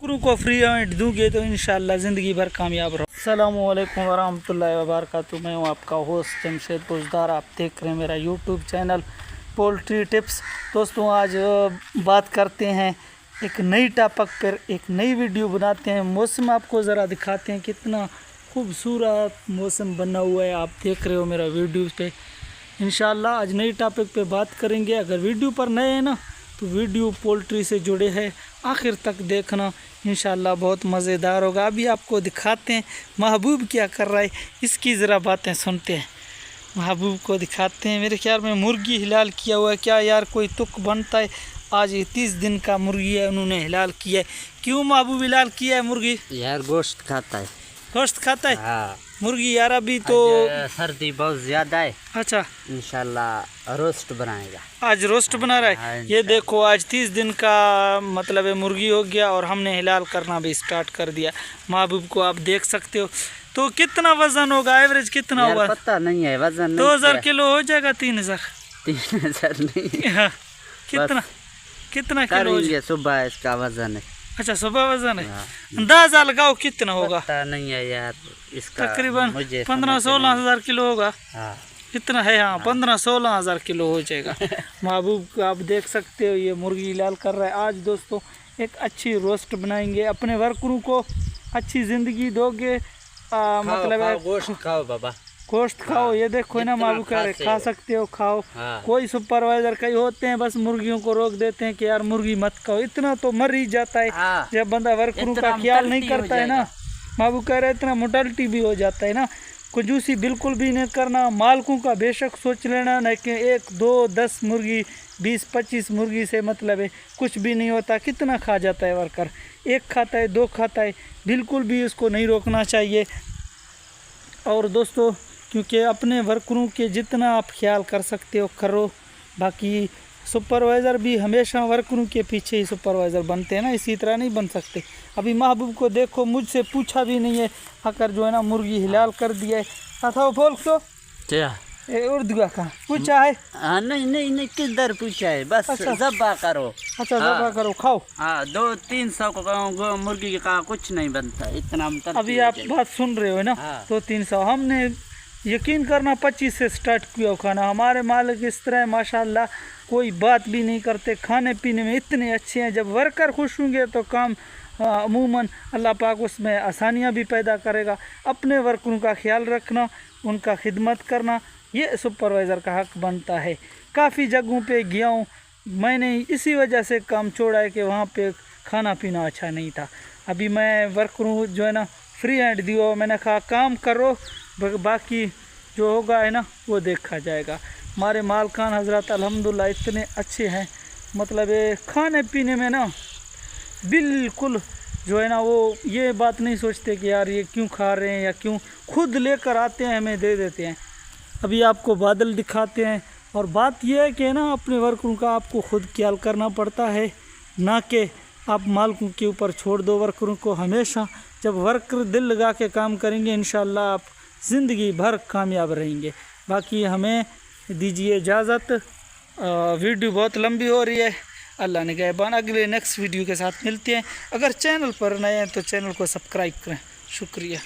गुरु को free hand दूंगे तो इंशाल्लाह ज़िंदगी भर कामयाब रहो। अस्सलामुअलैकुम वरहमतुल्लाहि वबरकातुहू। मैं हूँ आपका होस्ट जमशेद बुज़दार। आप देख रहे हैं मेरा यूट्यूब चैनल पोल्ट्री टिप्स। दोस्तों आज बात करते हैं एक नई टॉपिक पर, एक नई वीडियो बनाते हैं। मौसम आपको ज़रा दिखाते हैं, कितना खूबसूरत मौसम बना हुआ है। आप देख रहे हो मेरा वीडियो पे। इंशाल्लाह आज नई टॉपिक पे बात करेंगे। अगर वीडियो पर नए हैं ना तो वीडियो पोल्ट्री से जुड़े हैं, आखिर तक देखना, इंशाल्लाह बहुत मज़ेदार होगा। अभी आपको दिखाते हैं महबूब क्या कर रहा है, इसकी ज़रा बातें सुनते हैं। महबूब को दिखाते हैं। मेरे ख्याल में मुर्गी हिलाल किया हुआ है। क्या यार कोई तुक बनता है? आज ये 30 दिन का मुर्गी है, उन्होंने हिलाल किया है। क्यों महबूब हिलाल किया है मुर्गी? यार गोश्त खाता है। गोश्त खाता है? हाँ। मुर्गी यार अभी तो सर्दी बहुत ज़्यादा है। अच्छा, इंशाल्लाह रोस्ट बनाएगा। आज रोस्ट बना रहा है। हाँ, ये देखो आज 30 दिन का मतलब है मुर्गी हो गया और हमने हिलाल करना भी स्टार्ट कर दिया। महबूब को आप देख सकते हो। तो कितना वजन होगा, एवरेज कितना होगा? पता नहीं है, वजन 2000 किलो हो जाएगा? 3000 नहीं। हाँ, कितना कितना किलो हो जाएगा? सुबह इसका वजन है। अच्छा सुबह वजन है। अंदाजा लगाओ कितना होगा? पता नहीं है यार इसका। तकरीबन 15-16 हज़ार किलो होगा। हाँ। इतना है। हाँ 15-16 हज़ार किलो हो जाएगा। महबूब को आप देख सकते हो, ये मुर्गी लाल कर रहा है। आज दोस्तों एक अच्छी रोस्ट बनाएंगे, अपने वर्करों को अच्छी ज़िंदगी दोगे। मतलब है गोश्त खाओ बाबा, गोश्त खाओ। ये देखो ना महबूब कह रहे खा सकते हो, खाओ। हाँ। कोई सुपरवाइजर कई होते हैं बस मुर्गियों को रोक देते हैं कि यार मुर्गी मत खाओ। इतना तो मर ही जाता है। हाँ। जब बंदा वर्करों का ख्याल नहीं करता है ना, महबूब कह रहे इतना मोर्टलिटी भी हो जाता है ना। कंजूसी बिल्कुल भी नहीं करना। मालिकों का बेशक सोच लेना नहीं कि 1, 2, 10 मुर्गी 20-25 मुर्गी से मतलब है कुछ भी नहीं होता। कितना खा जाता है वर्कर, 1 खाता है 2 खाता है, बिल्कुल भी उसको नहीं रोकना चाहिए। और दोस्तों क्योंकि अपने वर्करों के जितना आप ख्याल कर सकते हो करो। बाकी सुपरवाइज़र भी हमेशा वर्करों के पीछे ही सुपरवाइज़र बनते हैं ना, इसी तरह नहीं बन सकते। अभी महबूब को देखो, मुझसे पूछा भी नहीं है, आकर जो है ना मुर्गी हिलाल कर दिया है। अथा बोल तो उर्दू का पूछा है? हाँ नहीं किधर पूछा है, बस ज़ब्बा करो। अच्छा ज़ब्बा करो, खाओ। हाँ 200-300 को मुर्गी का कुछ नहीं बनता इतना। अभी आप बात सुन रहे हो ना। हाँ। 200-300 हमने यकीन करना 25 से स्टार्ट किया खाना। हमारे मालिक इस तरह है माशाल्लाह, कोई बात भी नहीं करते, खाने पीने में इतने अच्छे हैं। जब वर्कर खुश होंगे तो काम अमूमन अल्लाह पाक उसमें आसानियाँ भी पैदा करेगा। अपने वर्करों का ख्याल रखना, उनका खिदमत करना, ये सुपरवाइज़र का हक बनता है। काफ़ी जगहों पे गया हूँ मैंने, इसी वजह से काम छोड़ा है कि वहाँ पे खाना पीना अच्छा नहीं था। अभी मैं वर्करों जो है ना फ्री हैंड दिया, मैंने कहा काम करो, बाकी जो होगा है ना वो देखा जाएगा। हमारे मालकान हज़रत अल्हम्दुलिल्लाह इतने अच्छे हैं, मतलब ये खाने पीने में ना बिल्कुल जो है ना वो ये बात नहीं सोचते कि यार ये क्यों खा रहे हैं या क्यों, खुद लेकर आते हैं हमें दे देते हैं। अभी आपको बादल दिखाते हैं। और बात यह है कि ना अपने वर्करों का आपको खुद ख्याल करना पड़ता है, ना कि आप मालिकों के ऊपर छोड़ दो वर्करों को। हमेशा जब वर्कर दिल लगा के काम करेंगे इंशाल्लाह आप ज़िंदगी भर कामयाब रहेंगे। बाकी हमें दीजिए इजाज़त, वीडियो बहुत लंबी हो रही है। अल्लाह ने गैबान, अगले नेक्स्ट वीडियो के साथ मिलते हैं। अगर चैनल पर नए हैं तो चैनल को सब्सक्राइब करें। शुक्रिया।